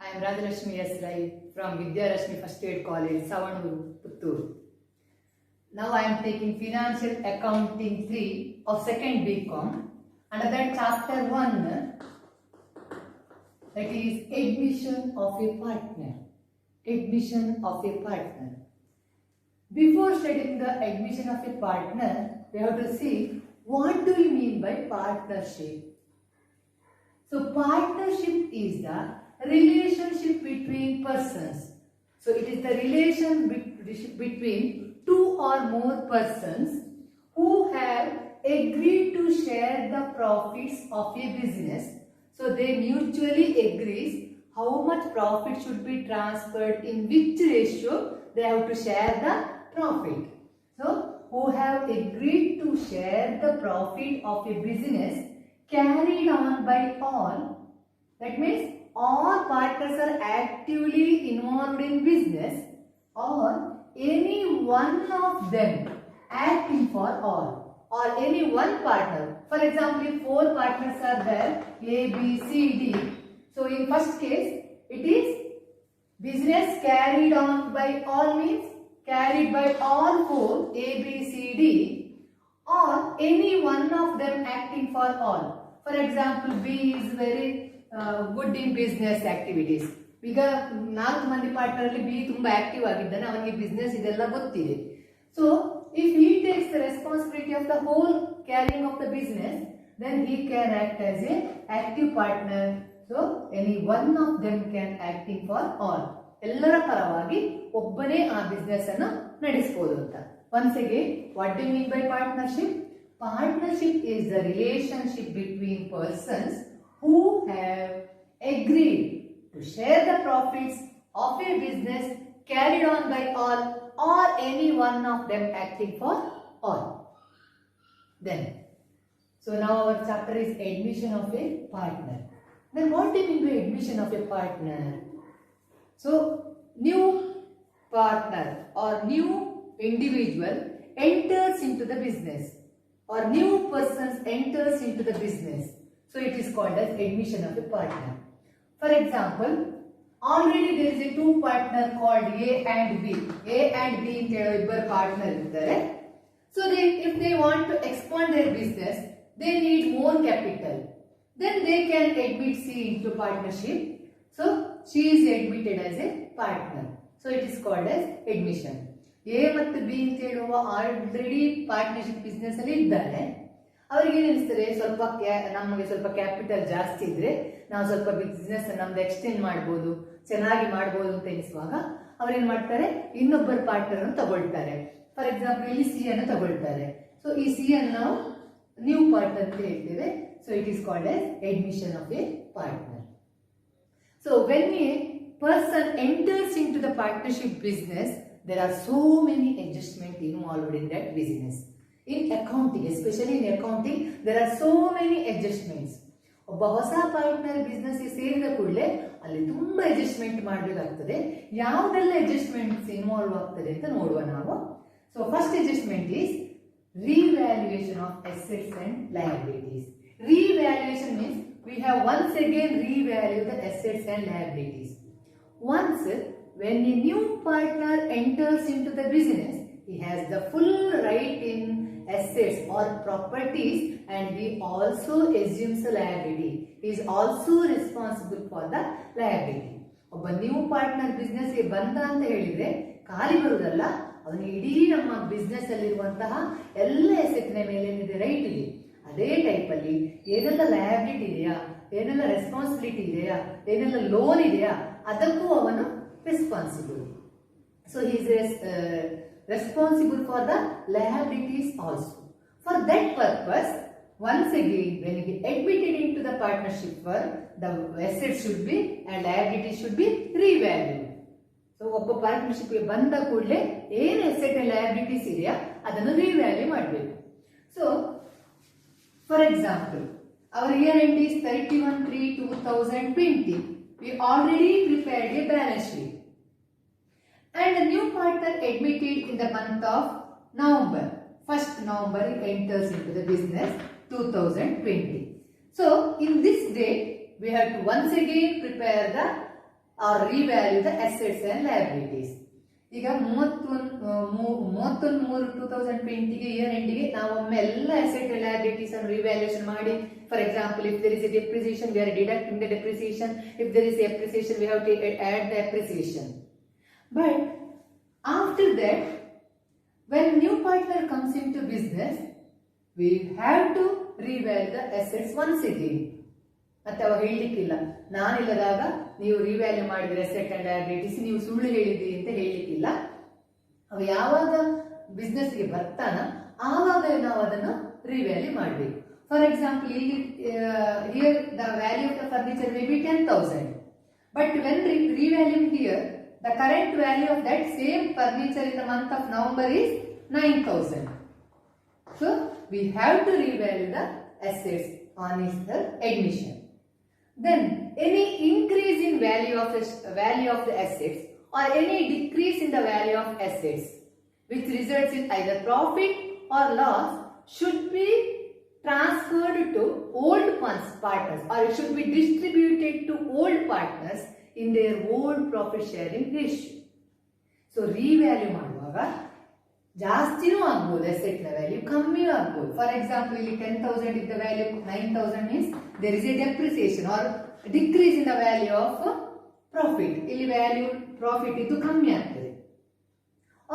I am Rajalakshmi S. Rai from Vidyarashmi First Aid College, Savanuru, Puttur. Now I am taking Financial Accounting 3 of 2nd BCom. Under that chapter 1, that is admission of a partner. Admission of a partner. Before studying the admission of a partner, we have to see what do you mean by partnership. So partnership is the relationship between persons. So it is the relationship between two or more persons who have agreed to share the profits of a business. So they mutually agree how much profit should be transferred in which ratio they have to share the profit. So who have agreed to share the profit of a business carried on by all. That means all partners are actively involved in business, or any one of them acting for all, or any one partner. For example, if 4 partners are there, A, B, C, D. So in first case, it is business carried on by all means carried by all 4, A, B, C, D, or any one of them acting for all. For example, B is very good in business activities. ಈಗ 4 ಮಂದಿ partner ಅಲ್ಲಿ B ತುಂಬಾ active ಆಗಿದ್ದಾನೆ, ಅವನಿಗೆ business ಇದೆಲ್ಲ ಗೊತ್ತಿದೆ. So if he takes the responsibility of the whole carrying of the business, then he can act as a active partner. So any one of them can acting for all. ಎಲ್ಲರ ಪರವಾಗಿ ಒಬ್ಬನೇ ಆ business ಅನ್ನು ನಡೆಸಬಹುದು ಅಂತ. Once again, what do you mean by partnership? Partnership is the relationship between persons who have agreed to share the profits of a business carried on by all, or any one of them acting for all. Then, so now our chapter is admission of a partner. Then what do you mean by admission of a partner? So, new partner or new individual enters into the business, or new persons enters into the business. So it is called as admission of a partner. For example, already there is a 2 partner called A and B. A and B in ibbar partner iddare. So if they want to expand their business, they need more capital. Then they can admit C into partnership. So she is admitted as a partner. So it is called as admission. A ಮತ್ತು B ಅಂತ ಹೇಳುವ already partnership business ಅಲ್ಲಿ ಇದ್ದಾರೆ. ಅವರಿಗೆ ಏನು ಅನಿಸ್ತದೆ, ನಮಗೆ ಸ್ವಲ್ಪ ಕ್ಯಾಪಿಟಲ್ ಜಾಸ್ತಿ ಇದ್ರೆ ನಾವು ಸ್ವಲ್ಪ ಬಿಸ್ನೆಸ್ ನಮ್ದು ಎಕ್ಸ್ಟೆಂಡ್ ಮಾಡ್ಬೋದು, ಚೆನ್ನಾಗಿ ಮಾಡ್ಬೋದು ಅಂತ ಎನಿಸುವಾಗ ಅವ್ರೇನ್ ಮಾಡ್ತಾರೆ, ಇನ್ನೊಬ್ಬರ ಪಾರ್ಟ್ನರ್ ಅನ್ನು ತಗೊಳ್ತಾರೆ. ಫಾರ್ ಎಕ್ಸಾಂಪಲ್ ಇಲ್ಲಿ ಸಿ ಅನ್ನು ತಗೊಳ್ತಾರೆ. ಸೊ ಈ ಸಿ ಅನ್ನು ನಾವು ನ್ಯೂ ಪಾರ್ಟ್ನರ್ ಅಂತ ಹೇಳ್ತೇವೆ. So it is called as admission of a partner. So when a person enters into the partnership business, there are so many adjustments involved in that business. In accounting, especially in accounting, there are so many adjustments. ಒಬ್ಬ ಹೊಸ partner business ಸೇರಿದ ಕೂಡಲೇ ಅಲ್ಲಿ ತುಂಬಾ adjustment ಮಾಡಬೇಕಾಗ್ತದೆ. ಯಾವುದೆಲ್ಲ adjustments involve ಆಗ್ತದೆ ಅಂತ ನೋಡುವ ನಾವು. So first adjustment is revaluation of assets and liabilities. Revaluation means we have once again revalued the assets and liabilities. Once when a new partner enters into the business, he has the full right in assets or properties, and he also assumes a liability. He is also responsible for the liability. ಒಬ್ಬ new partner business ಗೆ ಬಂದ ಅಂತ ಹೇಳಿದ್ರೆ ಖಾಲಿ ಬರುವುದಲ್ಲ, ಅವನಿಗೆ ಇಡೀ ನಮ್ಮ business ಅಲ್ಲಿರುವಂತಹ ಎಲ್ಲ ಎಸೆಟ್ನ ಮೇಲೆ ಏನಿದೆ ರೈಟ್ ಇದೆ, ಅದೇ ಟೈಪ್ ಅಲ್ಲಿ ಏನೆಲ್ಲ ಲಯಬಿಲಿಟಿ ಇದೆಯಾ, ಏನೆಲ್ಲ ರೆಸ್ಪಾನ್ಸಿಬಿಲಿಟಿ ಇದೆಯಾ, ಏನೆಲ್ಲ ಲೋನ್ ಇದೆಯಾ, ಅದಕ್ಕೂ ಅವನು responsible. So he is responsible for the liabilities also. For that purpose, once again, when he admitted into the partnership firm, the assets should be and liabilities should be revalued. So ಒಬ್ಬ partnership ಗೆ ಬಂದ ಕೂಡಲೇ ಏನು asset and liabilities ಇದೆಯಾ ಅದನ್ನು revalue ಮಾಡಬೇಕು. So for example, our year end is 31/3/2020. We already prepared a balance sheet, and a new partner admitted in the month of November. 1st November he enters into the business 2020. So in this date we have to once again prepare the or revalue the assets and liabilities. ಈಗ 31/3/2020 year ಎಂಡಿಗೆ ನಾವು ಒಮ್ಮೆ ಎಲ್ಲ asset liabilities ಅನ್ನು revaluation ಮಾಡಿ, for example if there is a depreciation we are deducting the depreciation, if there is appreciation we have to add the appreciation. But after that when new partner comes into business we have to revalue the assets once again. ಮತ್ತೆ ಅವಾಗ ಹೇಳಲಿಕ್ಕಿಲ್ಲ ನಾನಿಲ್ಲದಾಗ ನೀವು revalue ಮಾಡಿದ್ರೆ asset and liabilities ನೀವು ಸುಳ್ಳು ಹೇಳಿದ್ರಿ ಅಂತ ಹೇಳಲಿಕ್ಕಿಲ್ಲ. ಅವ ಯಾವಾಗ ಬಿಸ್ನೆಸ್ ಗೆ ಬರ್ತಾನ ಆವಾಗ ನಾವು ಅದನ್ನು ರಿವ್ಯಾಲ್ಯೂ ಮಾಡಬೇಕು. ಫಾರ್ ಎಕ್ಸಾಂಪಲ್ ಇಲ್ಲಿ here the value of the furniture may be 10,000, but when revaluing here the current value of that same furniture in the month of November is 9,000. So we have to revalue the assets on his admission. Then any increase in value of the assets or any decrease in the value of assets which results in either profit or loss should be transferred to old partners, or it should be distributed to old partners in their old profit sharing ratio. So revalue ಮಾಡುವಾಗ ಜಾಸ್ತಿನೂ ಆಗ್ಬೋದು, asset ನ value ಕಮ್ಮಿಯೂ ಆಗ್ಬೋದು. For example ಇಲ್ಲಿ 10,000 ಇದ್ದ value 9,000 means there is a depreciation or decrease in the value of profit. ಇಲ್ಲಿ value profit ಇದ್ದು ಕಮ್ಮಿ ಆಗ್ತದೆ.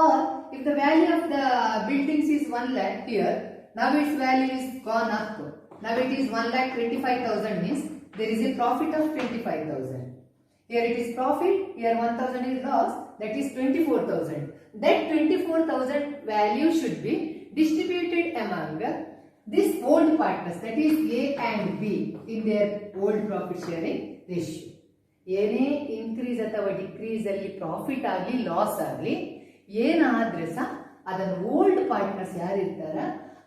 Or if the value of the buildings is 1 lakh here, now its value is gone up, now it is 1,25,000 means there is a profit of 25,000. Here it is profit, here 1,000 is loss, that is 24,000. That 24,000 value should be distributed among these old partners, that is A and B, in their old profit sharing ratio. ಏನೇ increase ಅಥವಾ decrease ಅಲ್ಲಿ profit ಆಗಲಿ loss ಆಗಲಿ ಏನಾದ್ರೆ ಸಹ ಅದನ್ನು old partners ಯಾರಿರ್ತಾರ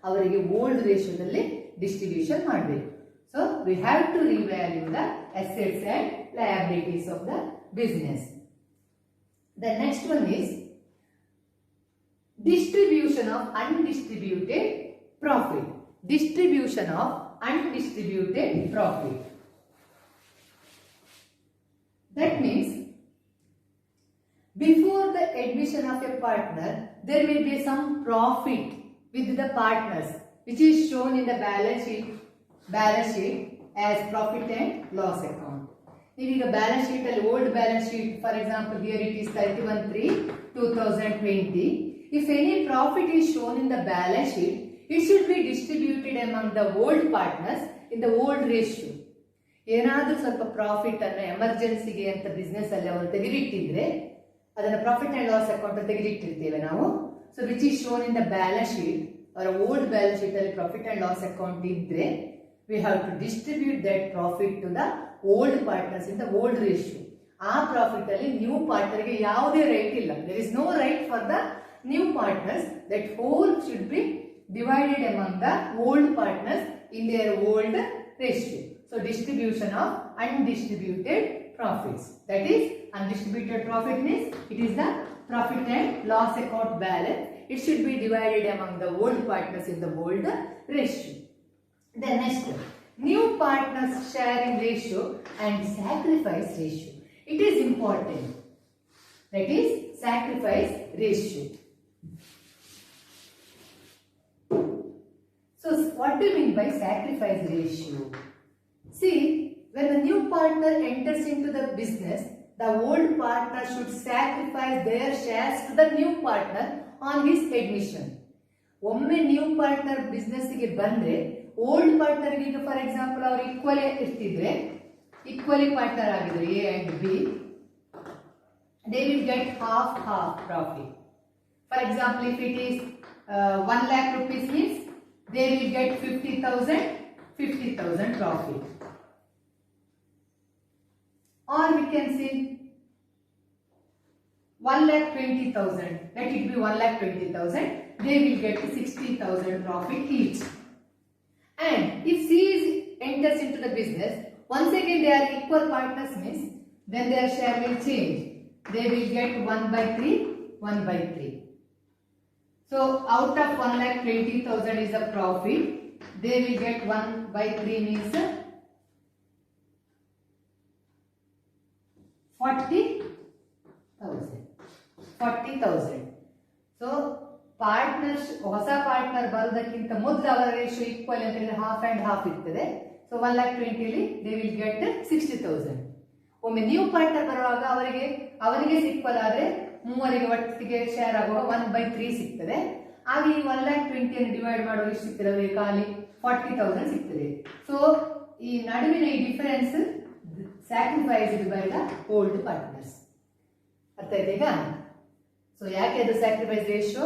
ಅವರಿಗೆ ಓಲ್ಡ್ ರೇಷಿಯೋದಲ್ಲಿ ಡಿಸ್ಟ್ರಿಬ್ಯೂಷನ್ ಮಾಡಬೇಕು. So we have to revalue the assets and liabilities of the business. The next one is distribution of undistributed profit. Distribution of undistributed profit. That means before the admission of a partner there will be some profit with the partners which is shown in the balance sheet as profit and loss account. ನೀವೀಗ balance sheet ಅಲ್ಲಿ old balance sheet for example here it is 31/3/2020. If any profit is shown in the balance sheet it should be distributed among the old partners in the old ratio. ಏನಾದ್ರೂ ಸ್ವಲ್ಪ profit ಅನ್ನು ಎಮರ್ಜೆನ್ಸಿಗೆ ಅಂತ business ಅಲ್ಲಿ ಅವರು ತೆಗೆದಿಟ್ಟಿದ್ರೆ ಅದನ್ನ profit and loss account ತೆಗೆದಿಟ್ಟಿರ್ತೇವೆ ನಾವು. So which is shown in the balance sheet ಅವರ old balance sheet ಅಲ್ಲಿ ಪ್ರಾಫಿಟ್ ಅಂಡ್ ಲಾಸ್ ಅಕೌಂಟ್ ಇದ್ರೆ we have to distribute that profit to the old partners in the old ratio. ಆ profit ಅಲ್ಲಿ new partner ಗೆ ಯಾವುದೇ right ಇಲ್ಲ. there is no right for the new partners. that whole should be divided among the old partners in their old ratio. So distribution of undistributed profits, that is undistributed profit means it is the profit and loss account balance. It should be divided among the old partners in the old ratio. The next one, new partners sharing ratio and sacrifice ratio. It is important. That is sacrifice ratio. So what do you mean by sacrifice ratio? See, when the new partner enters into the business, the old partner should sacrifice their shares to the new partner on his admission. ಒಮ್ಮೆ new partner business ಗೆ ಬಂದ್ರೆ old partner ಈಗ for example ಅವರು equally partner ಆಗಿದ್ರು A and B, they will get half profit. For example if it is 1 lakh rupees means they will get 50,000 profit. Or we can say 1,20,000, let it be 1,20,000, they will get 60,000 profit each. And if C enters into the business, once again they are equal partners means then their share will change. They will get 1/3. So out of 1,20,000 is the profit, they will get 1/3 means 40,000. So partners ಹೊಸ partner ಬರೋದಕ್ಕಿಂತ ಮೊದಲು ಅವರ ratio equal ಅಂತ ಹೇಳಿದ್ರೆ half and half ಇರ್ತದೆ. So 1,20,000 they will get 60,000. ಒಮ್ಮೆ new partner ಬರುವಾಗ ಅವರಿಗೆ ಈಕ್ವಲ್ ಆದ್ರೆ ಮೂವರಿಗೆ ಒಟ್ಟಿಗೆ ಶೇರ್ ಆಗುವಾಗ 1/3 ಸಿಗ್ತದೆ. ಆಗ ಈ 1,20,000 ಡಿವೈಡ್ ಮಾಡುವಾಗ ಎಷ್ಟು ಸಿಗ್ತದೆ ಅವರಿಗೆ? ಖಾಲಿ 40,000 ಸಿಗ್ತದೆ. ಸೊ ಈ ನಡುವಿನ ಈ difference sacrificed by the old partners. ಅರ್ಥ ಆಯ್ತಾ ಈಗ? ಸೊ ಯಾಕೆ ಅದು ಸ್ಯಾಕ್ರಿಫೈಸ್ ರೇಷಿಯೋ?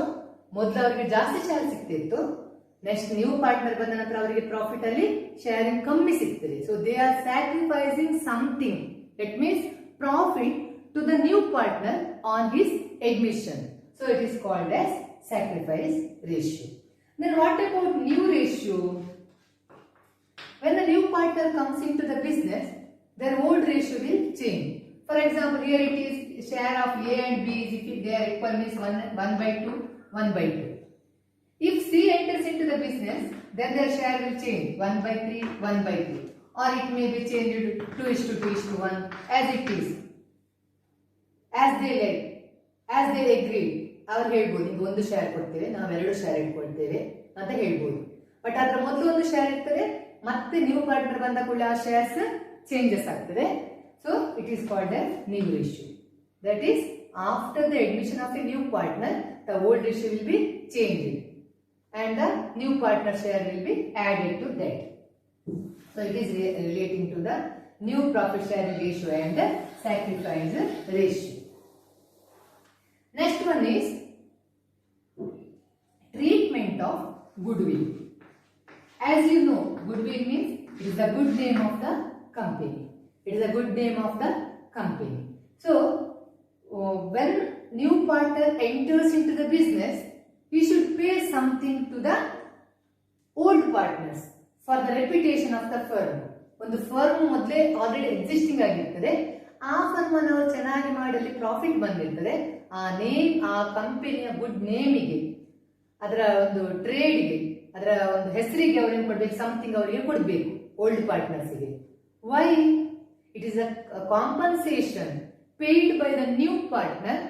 ಮೊದಲು ಅವರಿಗೆ ಜಾಸ್ತಿ ಶೇರ್ ಸಿಗ್ತಿತ್ತು, ನೆಕ್ಸ್ಟ್ ನ್ಯೂ ಪಾರ್ಟ್ನರ್ ಬಂದ ನಂತರ ಅವರಿಗೆ ಪ್ರಾಫಿಟ್ ಅಲ್ಲಿ ಶೇರಿಂಗ್ ಕಮ್ಮಿ ಸಿಗ್ತದೆ. So they are sacrificing something. It means profit to the new partner on his admission. So it is called as sacrifice ratio. Then what about new ratio? When a new partner comes into the business, their old ratio will change. For example, here it is share of A and B is if they are equal means 1/2, 1/2. If C enters into the business, then their share will change 1/3, 1/3. Or it may be changed 2:1 as it is. As they agree. ಅವ್ರು ಹೇಳ್ಬೋದು ಈಗ ಒಂದು share ಕೊಡ್ತೇವೆ, ನಾವು 2 share ಇಟ್ಕೊಳ್ತೇವೆ ಅಂತ ಹೇಳ್ಬೋದು. But ಅದ್ರ ಮೊದಲು ಒಂದು ಶೇರ್ ಇರ್ತದೆ, ಮತ್ತೆ ನ್ಯೂ ಪಾರ್ಟ್ನರ್ ಬಂದ ಕೂಡಲೇ ಆ ಶೇರ್ಸ್ ಚೇಂಜಸ್ ಆಗ್ತದೆ. So it is called A new ratio. That is after the admission of A new partner the old ratio will be changing and the new partner share will be added to that. So it is relating to the new profit sharing ratio and the sacrifice ratio. Next one is treatment of goodwill. As you know, goodwill means it is the good name of the company. It is a good name of the company. So when new partner enters into the business, we should pay something to the old partners for the reputation of the firm. ಒಂದು firm ಮೊದಲೇ already existing ಆಗಿರ್ತದೆ, ಆ firm ಅನ್ನು ಅವರು ಚೆನ್ನಾಗಿ ಮಾಡಲಿ profit ಬಂದಿರ್ತದೆ, ಆ ನೇಮ್, ಆ ಕಂಪನಿಯ ಗುಡ್ ನೇಮಿಗೆ, ಅದರ ಒಂದು ಟ್ರೇಡ್ಗೆ, ಅದರ ಒಂದು ಹೆಸರಿಗೆ ಅವ್ರೇನು ಕೊಡ್ಬೇಕು? ಸಮಥಿಂಗ್ ಅವರಿಗೆ ಕೊಡಬೇಕು ಓಲ್ಡ್ ಪಾರ್ಟ್ನರ್ಸ್ಗೆ. Why? It is a compensation paid by the new partner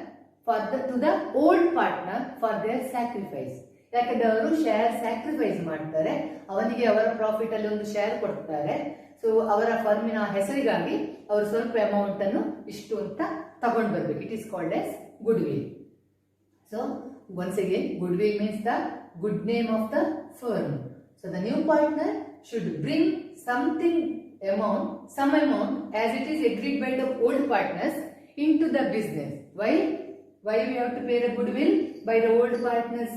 to the old partner for their sacrifice. ಯಾಕಂದ್ರೆ ಅವರು ಶೇರ್ ಸ್ಯಾಕ್ರಿಫೈಸ್ ಮಾಡ್ತಾರೆ, ಅವನಿಗೆ ಅವರ ಪ್ರಾಫಿಟ್ ಅಲ್ಲಿ ಒಂದು ಶೇರ್ ಕೊಡ್ತಾರೆ. ಸೊ ಅವರ ಫರ್ಮಿನ ಹೆಸರಿಗಾಗಿ ಅವರು ಸ್ವಲ್ಪ ಅಮೌಂಟ್ ಅನ್ನು ಇಷ್ಟು ಅಂತ ತಗೊಂಡು ಬರ್ಬೇಕು. It is called yes good will. So once again, good will means the good name of the firm. So the new partner should bring some amount as it is agreed by the old partners into the business. Why we have to pay the goodwill by the old partners?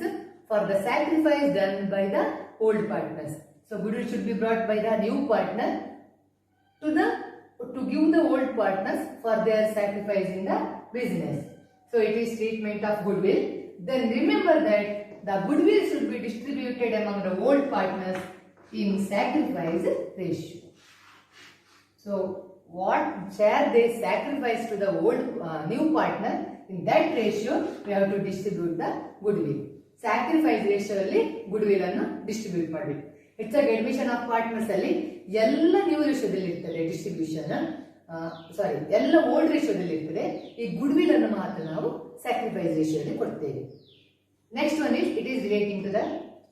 For the sacrifice done by the old partners. So goodwill should be brought by the new partner to give the old partners for their sacrifice in the business. So it is treatment of goodwill. Then remember that the goodwill should be distributed among the old partners in sacrifice ratio. So what share they sacrifice to the new partner, in that ratio we have to distribute the goodwill. Sacrifice ratio ಅಲ್ಲಿ goodwill ಅನ್ನು distribute ಮಾಡಬೇಕು. ಹೆಚ್ಚಾಗಿ admission of partners ಅಲ್ಲಿ ಎಲ್ಲ new ರೇಷಿಯೋದಲ್ಲಿ ಇರ್ತದೆ distribution, ಎಲ್ಲ old ರೇಷಿಯೋದಲ್ಲಿ ಇರ್ತದೆ. ಈ ಗುಡ್ವಿಲ್ ಅನ್ನು ಮಾತ್ರ ನಾವು ಸ್ಯಾಕ್ರಿಫೈಸ್ ರೇಷಿಯೋದಲ್ಲಿ ಕೊಡ್ತೇವೆ. Next one is it is relating to the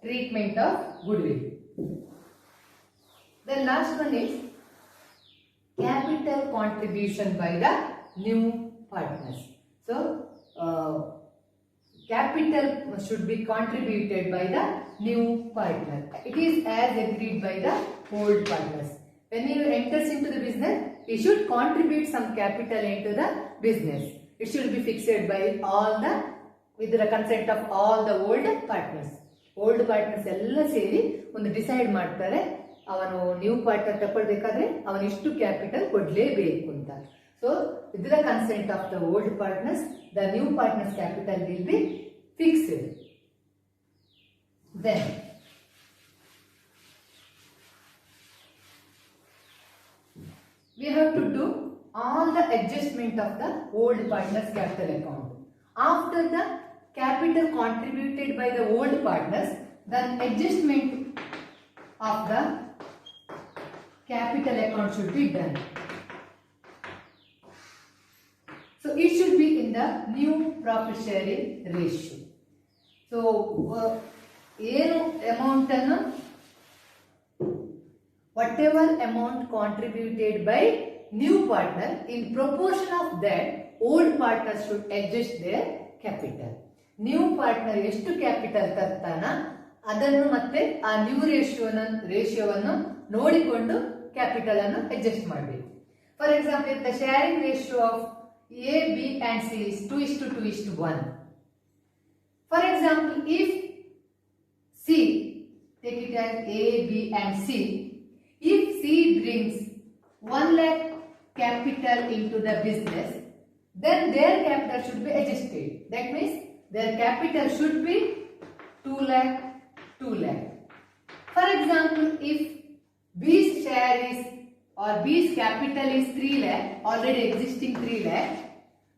treatment of goodwill. Then last one is capital contribution by the new partners. So capital should be contributed by the new partner. It is as agreed by the old partners. When he enters into the business, he should contribute some capital into the business. It should be fixed by with the consent of all the old partners. Old partners ಎಲ್ಲ ಸೇರಿ ಒಂದು decide ಮಾಡ್ತಾರೆ, ಅವನು new partner ತಗೊಳ್ಬೇಕಾದ್ರೆ ಅವನು ಇಷ್ಟು capital ಕೊಡ್ಲೇಬೇಕು ಅಂತ. So with the consent of the old partners, the new partners' capital will be fixed. Then we have to do all the adjustment of the old partners' capital account. After the capital contributed by the old partners, the adjustment of the capital account should be done. So it should be in the new profit sharing ratio. So ಏನು amount ಅನ್ನು whatever amount contributed by new partner, in proportion of that old partner should adjust their capital. New partner ಎಷ್ಟು capital ತರ್ತಾನ ಅದನ್ನು ಮತ್ತೆ ಆ new ರೇಷಿಯೋವನ್ನು ನೋಡಿಕೊಂಡು capital ಅನ್ನು adjust ಮಾಡಬೇಕು. For example, the sharing ratio of A, B and C is 2:2:1. For example, if C, take it as A, B and C, if C brings 1 lakh capital into the business, then their capital should be adjusted. That means their capital should be 2 lakh, 2 lakh. For example, if B's share is or B's capital is 3 lakh, already existing 3 lakh,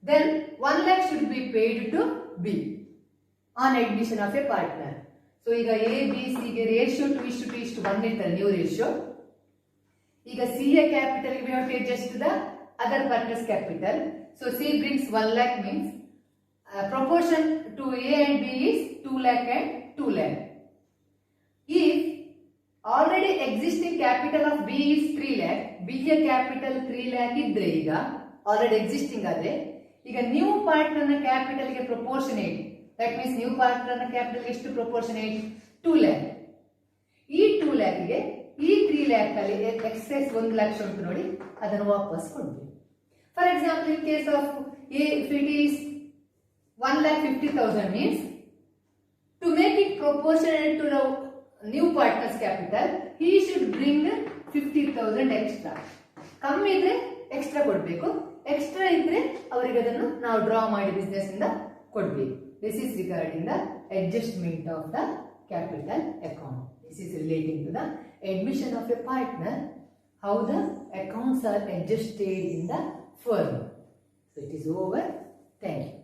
then 1 lakh should be paid to B on admission of a partner. So, ಈಗ A, B, C ಗೆ ratio 2:1 ಇರ್ತದೆ new ratio. ಈಗ C ಯ capital we have to adjust the other partner's capital. So, C brings 1 lakh means proportion to A and B is 2 lakh and 2 lakh. If already existing capital of B is 3 lakh, B ಯ capital 3 lakh ಇದ್ರೆ ಈಗ already existing ಆದ್ರೆ ಈಗ new partner ನ capital ಗೆ proportionate, that means new partner ನ capital ಎಷ್ಟು proportionate 2 lakh. ಈ 2 lakh ಗೆ ಈ 3 lakh ಅಲ್ಲಿ ಎಕ್ಸೆಸ್ 1 ಲಕ್ಷ ಉಂಟು ನೋಡಿ, ಅದನ್ನು ವಾಪಸ್ ಕೊಡ್ಬೇಕು. For example, in case of A, if it is 1,50,000 means to make it proportionate to the new partner's capital, he should bring 50,000 extra. ಕಮ್ಮಿ ಇದ್ರೆ ಎಕ್ಸ್ಟ್ರಾ ಕೊಡ್ಬೇಕು, ಎಕ್ಸ್ಟ್ರಾ ಇದ್ರೆ ಅವರಿಗೆ ಅದನ್ನು ನಾವು ಡ್ರಾ ಮಾಡಿ ಬಿಸ್ನೆಸ್ ಇಂದ ಕೊಡ್ಬೇಕು. This is regarding the adjustment of the capital account. This is relating to the admission of a partner, how the accounts are adjusted in the firm. So it is over. Thank you.